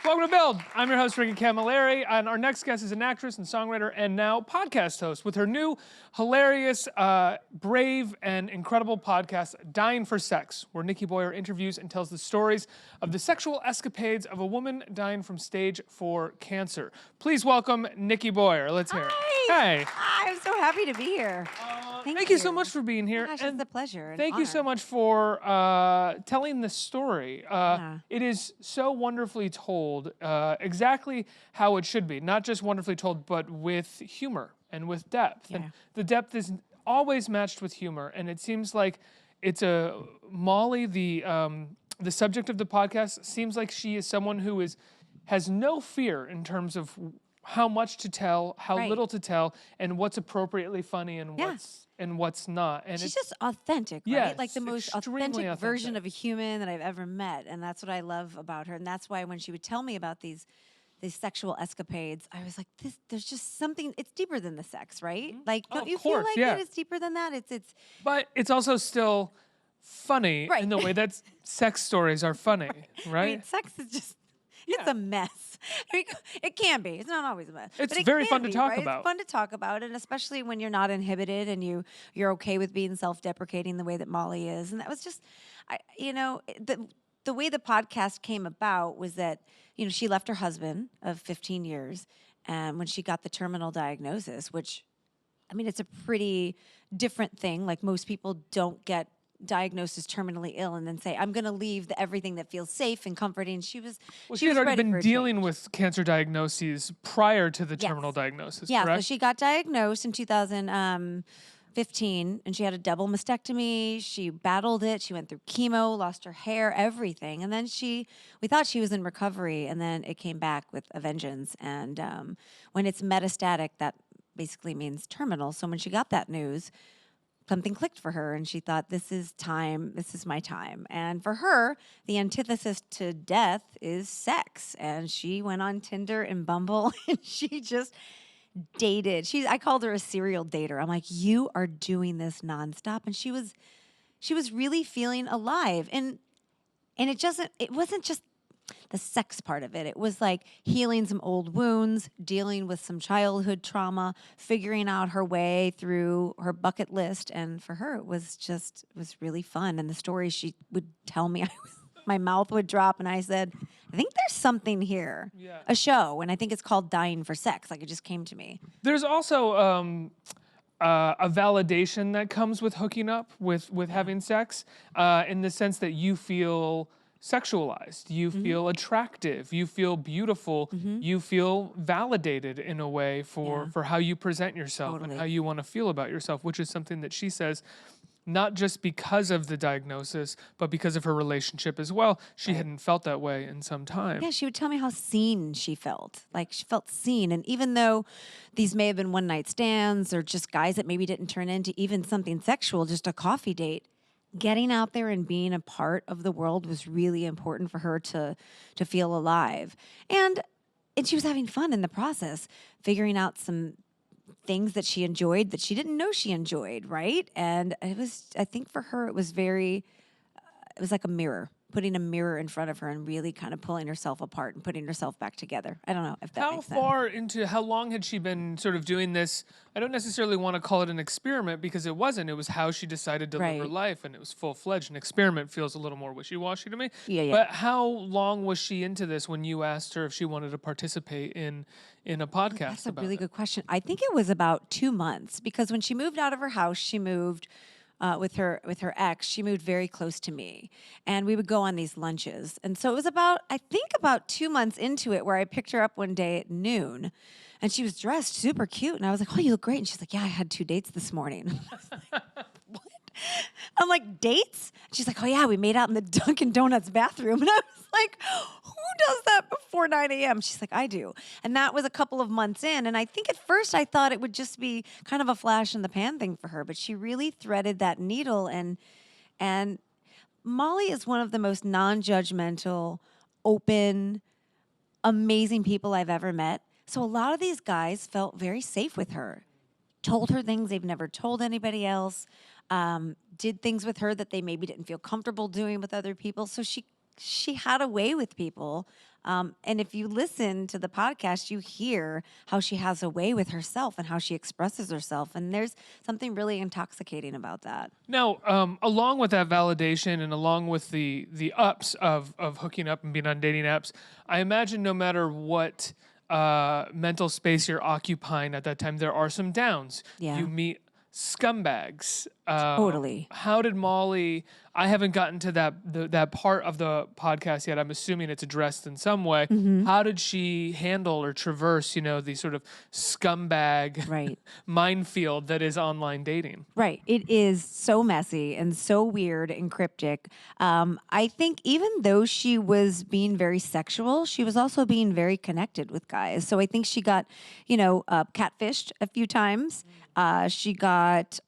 Welcome to Build. I'm your host, Ricky Camilleri, and our next guest is an actress and songwriter and now podcast host with her new hilarious, brave, and incredible podcast, Dying for Sex, where Nikki Boyer interviews and tells the stories of the sexual escapades of a woman dying from stage 4 cancer. Please welcome Nikki Boyer. Let's hear it. Hey. Hi, I'm so happy to be here. Thank you so much for being here. Gosh, it's a pleasure. Thank you so much for telling this story. It is so wonderfully told, exactly how it should be. Not just wonderfully told, but with humor and with depth. Yeah. And the depth is always matched with humor. And it seems like it's Molly, the subject of the podcast, seems like she is someone who has no fear in terms of how much to tell, how little to tell, and what's appropriately funny and what's not. And she's just authentic, right? Yes, like the most authentic version of a human that I've ever met. And that's what I love about her. And that's why when she would tell me about these sexual escapades, I was like, there's just something, it's deeper than the sex, right? Like, don't you feel like that it's deeper than that? But it's also still funny in the way that sex stories are funny, right? I mean, sex is just, it's a mess. I mean, it can be. It's not always a mess. It's very fun to talk about. It's fun to talk about, and especially when you're not inhibited and you're okay with being self-deprecating the way that Molly is. And that was just, the way the podcast came about was that, she left her husband of 15 years, and when she got the terminal diagnosis, which, I mean, it's a pretty different thing. Like, most people don't get diagnosed as terminally ill and then say, I'm going to leave everything that feels safe and comforting. She had already been dealing with cancer diagnoses prior to the terminal diagnosis, correct? So she got diagnosed in 2015, and she had a double mastectomy. She battled it. She went through chemo, lost her hair, everything. And then we thought she was in recovery, and then it came back with a vengeance. And when it's metastatic, that basically means terminal. So when she got that news, something clicked for her, and she thought, this is time, this is my time. And for her, the antithesis to death is sex. And she went on Tinder and Bumble, and she just dated. I called her a serial dater. I'm like, you are doing this nonstop. And she was really feeling alive. And it wasn't just the sex part of it. It was like healing some old wounds, dealing with some childhood trauma, figuring out her way through her bucket list. And for her, it was really fun. And the stories she would tell me, my mouth would drop, and I said, I think there's something here. Yeah. A show, and I think it's called Dying for Sex. Like, it just came to me. There's also a validation that comes with hooking up, with having sex, in the sense that you feel sexualized, you feel attractive, you feel beautiful, you feel validated in a way for how you present yourself and how you want to feel about yourself, which is something that she says, not just because of the diagnosis, but because of her relationship as well. She hadn't felt that way in some time. Yeah, she would tell me how seen she felt. Like, she felt seen. And even though these may have been one-night stands or just guys that maybe didn't turn into even something sexual, just a coffee date, getting out there and being a part of the world was really important for her to feel alive. And she was having fun in the process, figuring out some things that she enjoyed that she didn't know she enjoyed, right? And I think for her, it was like a mirror, putting a mirror in front of her and really kind of pulling herself apart and putting herself back together. I don't know if that makes sense. How long had she been sort of doing this? I don't necessarily want to call it an experiment, because it wasn't. It was how she decided to live her life, and it was full-fledged. An experiment feels a little more wishy-washy to me. Yeah. But how long was she into this when you asked her if she wanted to participate in a podcast? That's a really good question. I think it was about 2 months, because when she moved out of her house, she moved with her ex. She moved very close to me, and we would go on these lunches. And so it was about 2 months into it where I picked her up one day at noon, and she was dressed super cute, and I was like, oh, you look great. And she's like, yeah, I had 2 dates this morning. I was like, what? I'm like, dates? She's like, oh yeah, we made out in the Dunkin' Donuts bathroom. And I was like, who does that before 9 a.m.? She's like, I do. And that was a couple of months in. And I think at first I thought it would just be kind of a flash in the pan thing for her, but she really threaded that needle. And Molly is one of the most non-judgmental, open, amazing people I've ever met. So a lot of these guys felt very safe with her, told her things they've never told anybody else, did things with her that they maybe didn't feel comfortable doing with other people. So she she had a way with people. And if you listen to the podcast, you hear how she has a way with herself and how she expresses herself. And there's something really intoxicating about that. Now, along with that validation and along with the ups of hooking up and being on dating apps, I imagine no matter what mental space you're occupying at that time, there are some downs. Yeah. You meet scumbags. Totally. How did Molly? I haven't gotten to that part of the podcast yet. I'm assuming it's addressed in some way. How did she handle or traverse, the sort of scumbag Right. minefield that is online dating? Right. It is so messy and so weird and cryptic. I think even though she was being very sexual, she was also being very connected with guys. So I think she got, catfished a few times. She got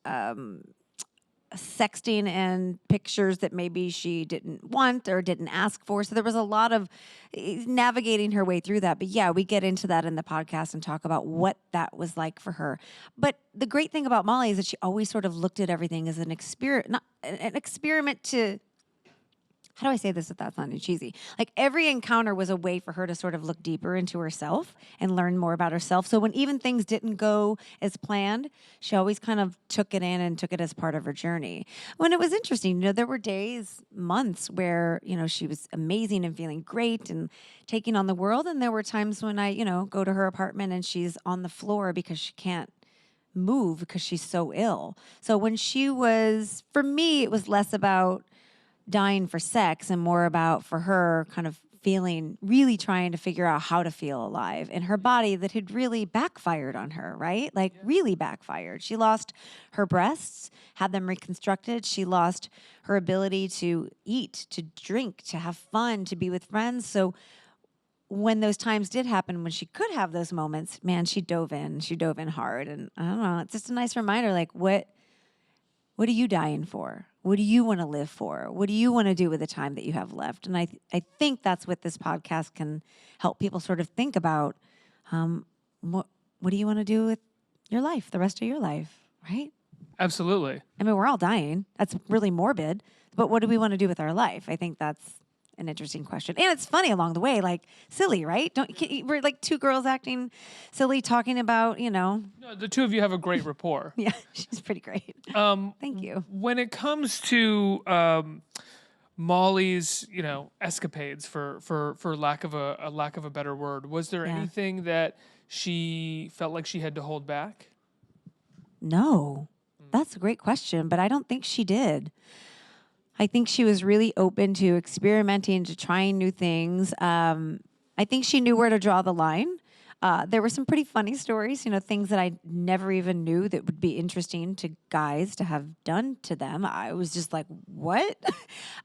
sexting and pictures that maybe she didn't want or didn't ask for. So there was a lot of navigating her way through that. But yeah, we get into that in the podcast and talk about what that was like for her. But the great thing about Molly is that she always sort of looked at everything as an experiment to, how do I say this without sounding cheesy? Like every encounter was a way for her to sort of look deeper into herself and learn more about herself. So when even things didn't go as planned, she always kind of took it in and took it as part of her journey. When it was interesting, there were days, months where, she was amazing and feeling great and taking on the world. And there were times when I, go to her apartment and she's on the floor because she can't move because she's so ill. So when she was, for me, it was less about dying for sex and more about, for her, kind of really trying to figure out how to feel alive in her body that had really backfired on her, right? Like really backfired. She lost her breasts, had them reconstructed. She lost her ability to eat, to drink, to have fun, to be with friends. So when those times did happen, when she could have those moments, man, she dove in hard. And I don't know, it's just a nice reminder, like what are you dying for? What do you want to live for? What do you want to do with the time that you have left? And I think that's what this podcast can help people sort of think about. What do you want to do with your life, the rest of your life, right? Absolutely. I mean, we're all dying. That's really morbid. But what do we want to do with our life? I think that's an interesting question. And it's funny along the way, like silly, right? We're like two girls acting silly, talking about, No, the two of you have a great rapport. Yeah, she's pretty great. Thank you. When it comes to Molly's, escapades, for lack of a better word, was there anything that she felt like she had to hold back? No, that's a great question, but I don't think she did. I think she was really open to experimenting, to trying new things. I think she knew where to draw the line. There were some pretty funny stories, things that I never even knew that would be interesting to guys to have done to them. I was just like, what?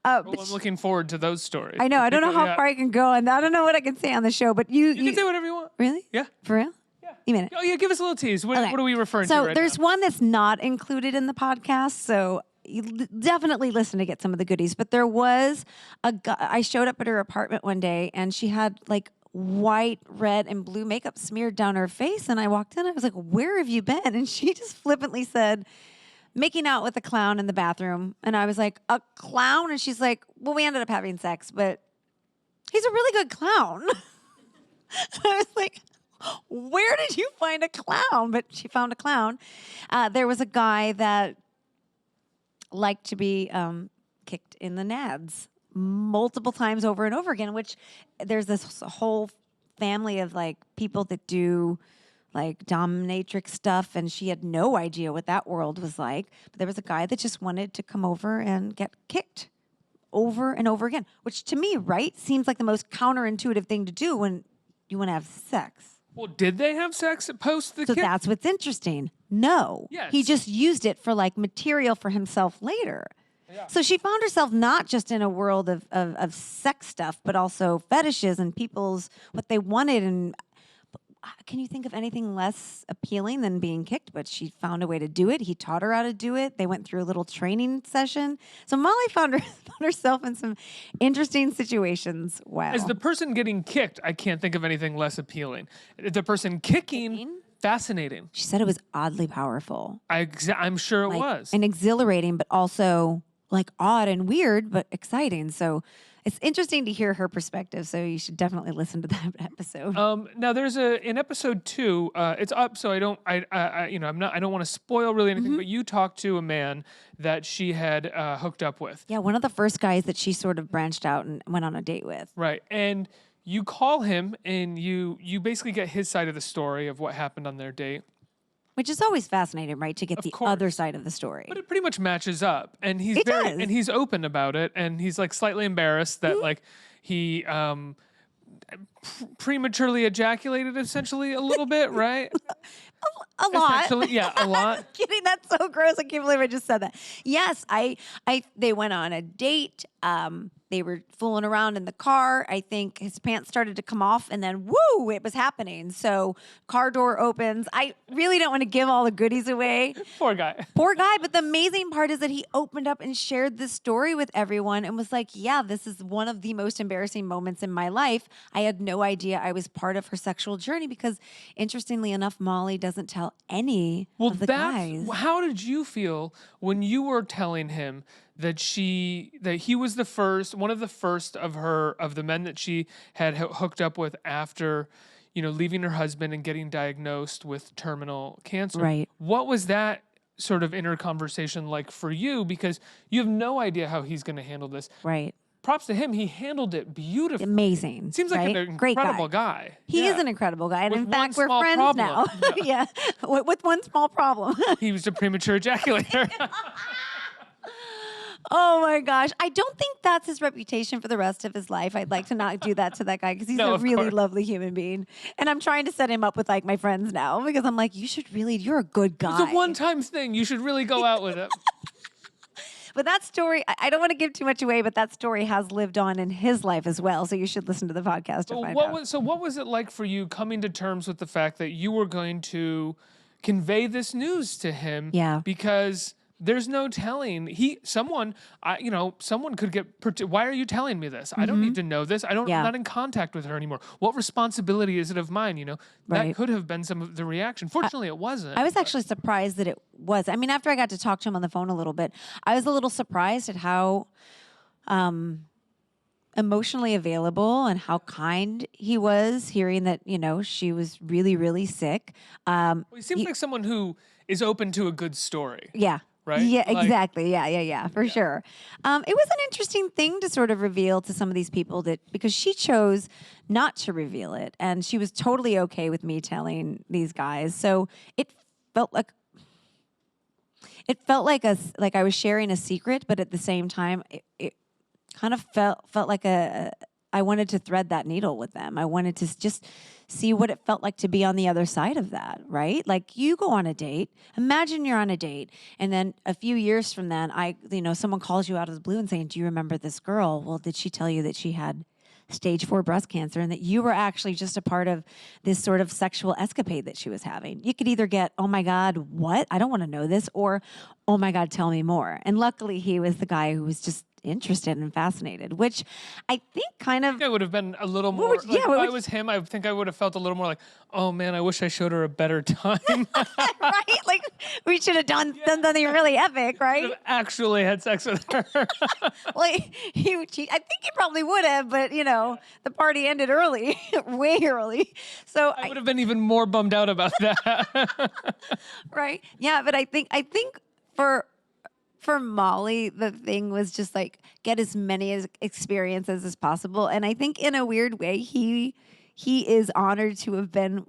Well, I'm looking forward to those stories. I know. I don't know how far I can go, and I don't know what I can say on the show, but you can say whatever you want. Really? Yeah. For real? Yeah. You mean it? Oh, yeah, give us a little tease. What are we referring to So right there's now? one that's not included in the podcast, so you definitely listen to get some of the goodies. But there was a guy, I showed up at her apartment one day, and she had like white, red, and blue makeup smeared down her face. And I walked in, I was like, where have you been? And she just flippantly said, making out with a clown in the bathroom. And I was like, a clown? And she's like, well, we ended up having sex, but he's a really good clown. I was like, where did you find a clown? But she found a clown. There was a guy that liked to be kicked in the nads multiple times over and over again, which there's this whole family of like people that do like dominatrix stuff, and she had no idea what that world was like. But there was a guy that just wanted to come over and get kicked over and over again, which to me, right, seems like the most counterintuitive thing to do when you want to have sex. Well, did they have sex post the So kick? that's what's interesting. No. Yes. He just used it for like material for himself later. Yeah. So she found herself not just in a world of sex stuff, but also fetishes and people's, what they wanted. And can you think of anything less appealing than being kicked? But she found a way to do it. He taught her how to do it. They went through a little training session. So Molly found herself in some interesting situations. Wow. As the person getting kicked, I can't think of anything less appealing. The person kicking, fascinating. She said it was oddly powerful. I'm sure it was. And exhilarating, but also like odd and weird, but exciting. So it's interesting to hear her perspective. So you should definitely listen to that episode. Now there's in episode 2, it's up, so I don't want to spoil really anything, but you talked to a man that she had hooked up with. Yeah, one of the first guys that she sort of branched out and went on a date with. Right. And you call him and you basically get his side of the story of what happened on their date. Which is always fascinating, right? To get the other side of the story. But it pretty much matches up. And he's open about it, and he's like slightly embarrassed that like he prematurely ejaculated essentially a little bit, right? A lot. Yeah, a lot. I'm kidding. That's so gross. I can't believe I just said that. Yes, they went on a date. They were fooling around in the car. I think his pants started to come off, and then woo, it was happening. So car door opens. I really don't want to give all the goodies away. Poor guy. Poor guy. But the amazing part is that he opened up and shared this story with everyone and was like, yeah, this is one of the most embarrassing moments in my life. I had no idea I was part of her sexual journey because, interestingly enough, Molly doesn't tell any of the guys. How did you feel when you were telling him that he was one of the first of the men that she had hooked up with after, leaving her husband and getting diagnosed with terminal cancer? Right. What was that sort of inner conversation like for you? Because you have no idea how he's going to handle this. Right. Props to him. He handled it beautifully. Amazing. Seems like an incredible guy. He is an incredible guy. And With in fact, one we're small friends problem. now. Yeah. With one small problem. He was a premature ejaculator. Oh my gosh. I don't think that's his reputation for the rest of his life. I'd like to not do that to that guy because he's a really lovely human being. And I'm trying to set him up with like my friends now because I'm like, you're a good guy. It's a one-time thing. You should really go out with it. But that story, I don't want to give too much away, but that story has lived on in his life as well. So you should listen to the podcast to find out. So what was it like for you coming to terms with the fact that you were going to convey this news to him? Yeah. Because there's no telling. Someone could get. Why are you telling me this? I don't need to know this. I'm not in contact with her anymore. What responsibility is it of mine? That Right. could have been some of the reaction. Fortunately, it wasn't. I was actually surprised that it was. I mean, after I got to talk to him on the phone a little bit, I was a little surprised at how emotionally available and how kind he was, hearing that, she was really, really sick. He seems like someone who is open to a good story. Yeah. Right? Yeah, exactly. Yeah, for sure. It was an interesting thing to sort of reveal to some of these people because she chose not to reveal it, and she was totally okay with me telling these guys. So it felt like I was sharing a secret, but at the same time, it kind of felt like I wanted to thread that needle with them. I wanted to just see what it felt like to be on the other side of that, right? Like you go on a date, imagine you're on a date, and then a few years from then, someone calls you out of the blue and saying, do you remember this girl? Well, did she tell you that she had stage 4 breast cancer and that you were actually just a part of this sort of sexual escapade that she was having? You could either get, oh my God, what? I don't want to know this, or, oh my God, tell me more. And luckily he was the guy who was just interested and fascinated, which I think kind of... I would have been a little more... if I was him, I think I would have felt a little more like, oh man, I wish I showed her a better time. Right? Like, we should have done something really epic, right? Should have actually had sex with her. Well, he would cheat. I think he probably would have, but, the party ended early, way early. So I would have been even more bummed out about that. Right? Yeah, but I think for Molly, the thing was just like get as many experiences as possible. And I think in a weird way, he is honored to have been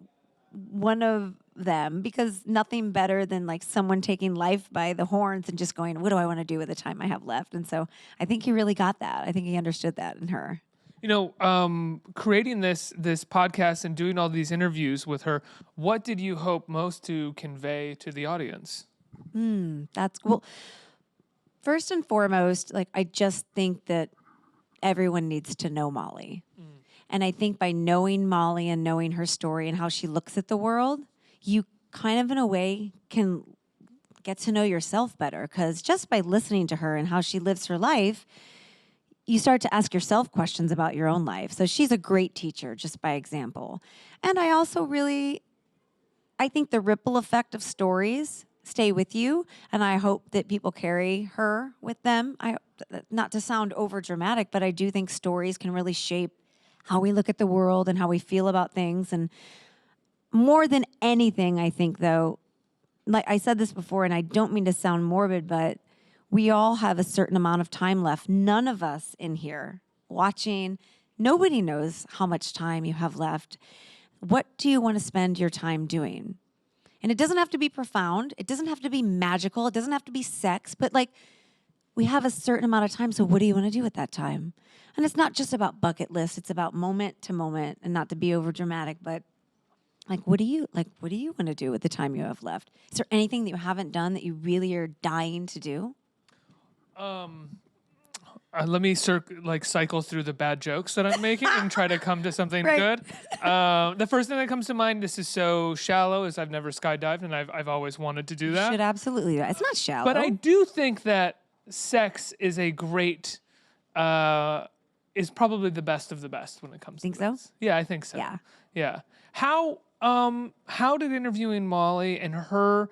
one of them, because nothing better than like someone taking life by the horns and just going, what do I want to do with the time I have left? And so I think he really got that. I think he understood that in her. Creating this podcast and doing all these interviews with her, what did you hope most to convey to the audience? That's cool. First and foremost, like I just think that everyone needs to know Molly. And I think by knowing Molly and knowing her story and how she looks at the world, you kind of in a way can get to know yourself better, because just by listening to her and how she lives her life, you start to ask yourself questions about your own life. So she's a great teacher just by example. And I also I think the ripple effect of stories stay with you, and I hope that people carry her with them. Not to sound over dramatic, but I do think stories can really shape how we look at the world and how we feel about things. And more than anything, I think, though, like I said this before, and I don't mean to sound morbid, but we all have a certain amount of time left. None of us in here watching, nobody knows how much time you have left. What do you want to spend your time doing? And it doesn't have to be profound. It doesn't have to be magical. It doesn't have to be sex. But like, we have a certain amount of time. So what do you want to do with that time? And it's not just about bucket lists. It's about moment to moment, and not to be over dramatic, but like, what do you want to do with the time you have left? Is there anything that you haven't done that you really are dying to do? Let me cycle through the bad jokes that I'm making and try to come to something Right. good. The first thing that comes to mind, this is so shallow, is I've never skydived, and I've always wanted to do that. Should absolutely do that. It's not shallow. But I do think that sex is a great, is probably the best of the best when it comes Think to so? this. Yeah, I think so. Yeah. Yeah. How did interviewing Molly and her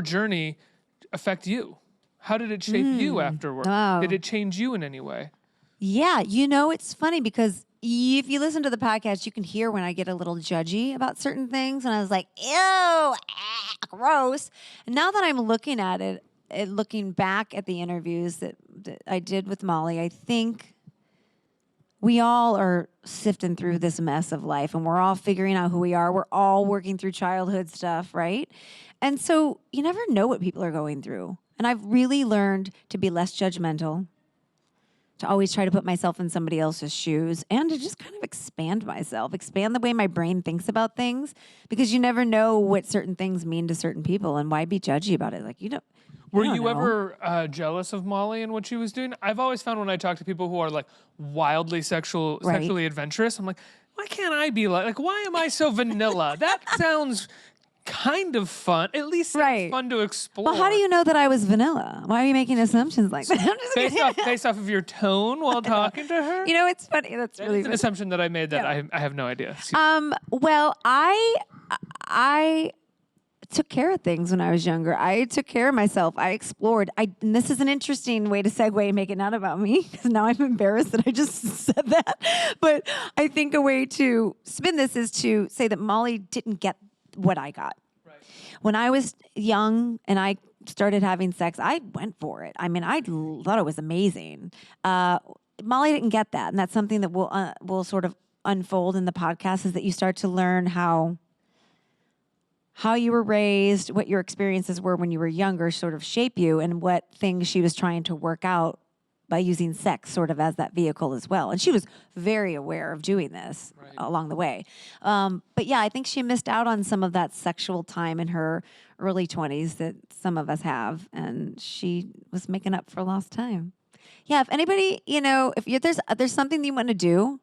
journey affect you? How did it shape you afterward? Oh. Did it change you in any way? Yeah, it's funny because if you listen to the podcast, you can hear when I get a little judgy about certain things, and I was like, ew, gross. And now that I'm looking at it, looking back at the interviews that I did with Molly, I think we all are sifting through this mess of life, and we're all figuring out who we are. We're all working through childhood stuff, right? And so you never know what people are going through. And I've really learned to be less judgmental, to always try to put myself in somebody else's shoes, and to just kind of expand myself, expand the way my brain thinks about things, because you never know what certain things mean to certain people, and why be judgy about it? Like, Were you ever jealous of Molly and what she was doing? I've always found when I talk to people who are like wildly sexually adventurous, I'm like, why can't I be like why am I so vanilla? That sounds kind of fun. At least it's fun to explore. Well, how do you know that I was vanilla? Why are you making assumptions like that? I'm just kidding. based off of your tone while talking to her? It's funny. That's really an funny. assumption that I made that I have no idea. Well, I took care of things when I was younger. I took care of myself. I explored. And this is an interesting way to segue and make it not about me, because now I'm embarrassed that I just said that. But I think a way to spin this is to say that Molly didn't get what I got. Right. When I was young and I started having sex, I went for it. I mean, I thought it was amazing. Molly didn't get that, and that's something that will sort of unfold in the podcast, is that you start to learn how you were raised, what your experiences were when you were younger sort of shape you, and what things she was trying to work out by using sex sort of as that vehicle as well. And she was very aware of doing this along the way. But yeah, I think she missed out on some of that sexual time in her early 20s that some of us have, and she was making up for lost time. Yeah, if anybody, if there's something that you want to do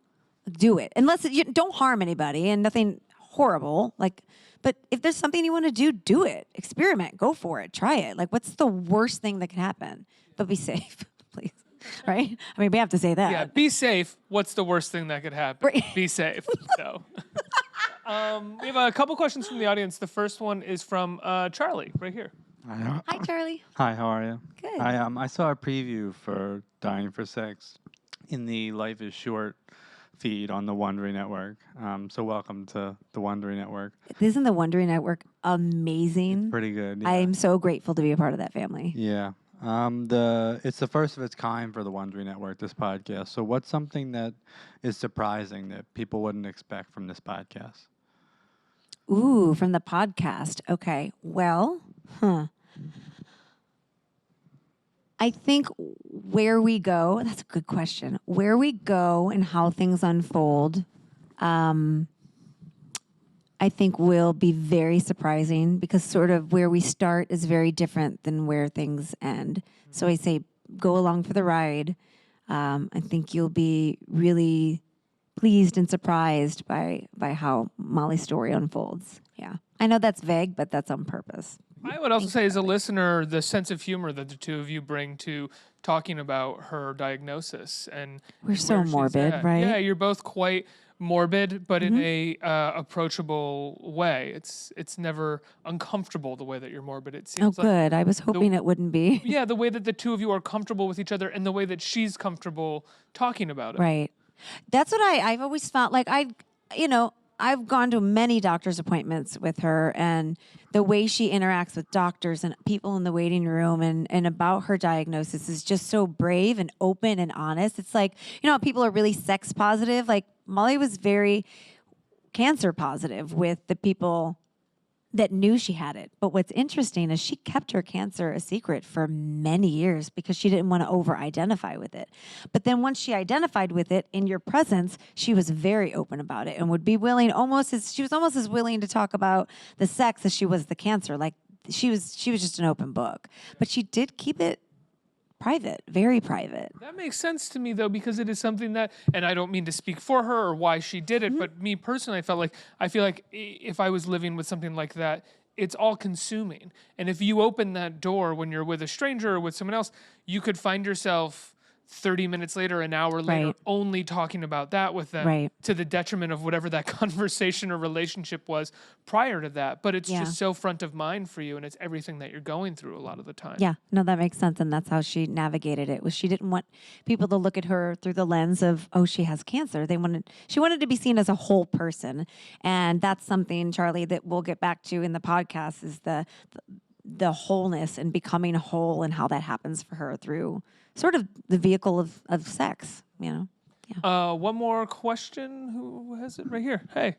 it. Unless you don't harm anybody and nothing horrible, but if there's something you want to do it. Experiment, go for it, try it. Like, what's the worst thing that could happen? But be safe, please. Right? I mean, we have to say that. Yeah, be safe. What's the worst thing that could happen? Right. Be safe. So, we have a couple questions from the audience. The first one is from Charlie, right here. Hi, Charlie. Hi, how are you? Good. I saw a preview for Dying for Sex in the Life is Short feed on the Wondery Network. So welcome to the Wondery Network. Isn't the Wondery Network amazing? Pretty good. Yeah. I'm so grateful to be a part of that family. Yeah. It's the first of its kind for the Wondery Network, this podcast. So what's something that is surprising that people wouldn't expect from this podcast? Ooh, from the podcast. Okay. Well, I think where we go, that's a good question. Where we go and how things unfold, I think will be very surprising, because sort of where we start is very different than where things end. So I say go along for the ride. I think you'll be really pleased and surprised by how Molly's story unfolds. Yeah. I know that's vague, but that's on purpose. I would also say, as a listener, the sense of humor that the two of you bring to talking about her diagnosis and We're so where she's morbid, at. right? Yeah, you're both quite morbid, but in a approachable way. It's never uncomfortable the way that you're morbid. It Oh, seems like good. I was hoping it wouldn't be. yeah, the way that the two of you are comfortable with each other and the way that she's comfortable talking about it. Right. That's what I've always found. Like I've gone to many doctor's appointments with her, and the way she interacts with doctors and people in the waiting room and about her diagnosis is just so brave and open and honest. It's like, how people are really sex positive. Like Molly was very cancer positive with the people that knew she had it. But what's interesting is she kept her cancer a secret for many years because she didn't want to over-identify with it. But then once she identified with it in your presence, she was very open about it and would be willing she was almost as willing to talk about the sex as she was the cancer. Like she was just an open book. But she did keep it private, very private. That makes sense to me, though, because it is something that, and I don't mean to speak for her or why she did it, but me personally, I feel like if I was living with something like that, it's all consuming. And if you open that door when you're with a stranger or with someone else, you could find yourself 30 minutes later, an hour later, Right. only talking about that with them Right. to the detriment of whatever that conversation or relationship was prior to that. But it's Yeah. just so front of mind for you, and it's everything that you're going through a lot of the time. Yeah, no, that makes sense. And that's how she navigated it. Was she didn't want people to look at her through the lens of, oh, she has cancer. She wanted to be seen as a whole person. And that's something, Charlie, that we'll get back to in the podcast is the wholeness and becoming whole and how that happens for her through sort of the vehicle of sex, Yeah. One more question. Who has it right here? Hey.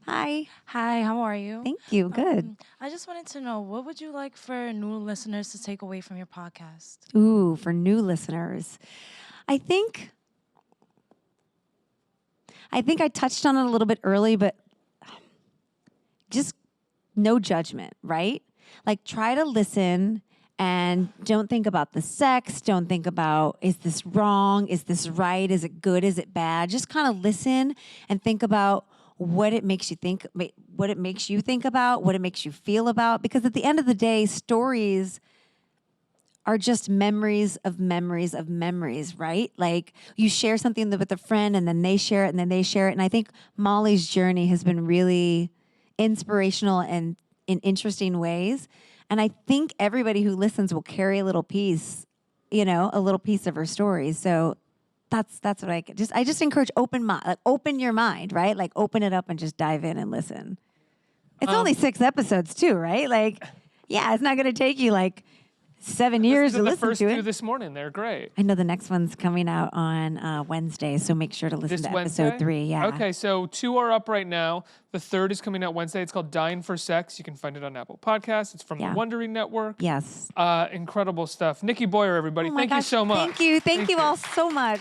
Hi. Hi, how are you? Thank you. Good. I just wanted to know, what would you like for new listeners to take away from your podcast? Ooh, for new listeners. I think I touched on it a little bit early, but just no judgment, right? Like try to listen and don't think about the sex. Don't think about, is this wrong? Is this right? Is it good? Is it bad? Just kind of listen and think about what it makes you think, what it makes you think about, what it makes you feel about. Because at the end of the day, stories are just memories of memories of memories, right? Like you share something with a friend and then they share it and then they share it. And I think Molly's journey has been really inspirational and in interesting ways. And I think everybody who listens will carry a little piece, a little piece of her story. So that's what I just encourage open your mind, right? Like open it up and just dive in and listen. It's only 6 episodes too, right? Like, yeah, it's not going to take you like 7 years to listen the first to two it. this morning. They're great. I know the next one's coming out on Wednesday, so make sure to listen This to Wednesday? episode 3. Yeah. Okay, so 2 are up right now. The 3rd is coming out Wednesday. It's called Dying for Sex. You can find it on Apple Podcasts. It's from Yeah. the Wondery Network. Yes. Incredible stuff. Nikki Boyer, everybody. Oh my Thank you gosh, so much. Thank you. Thank you all so much.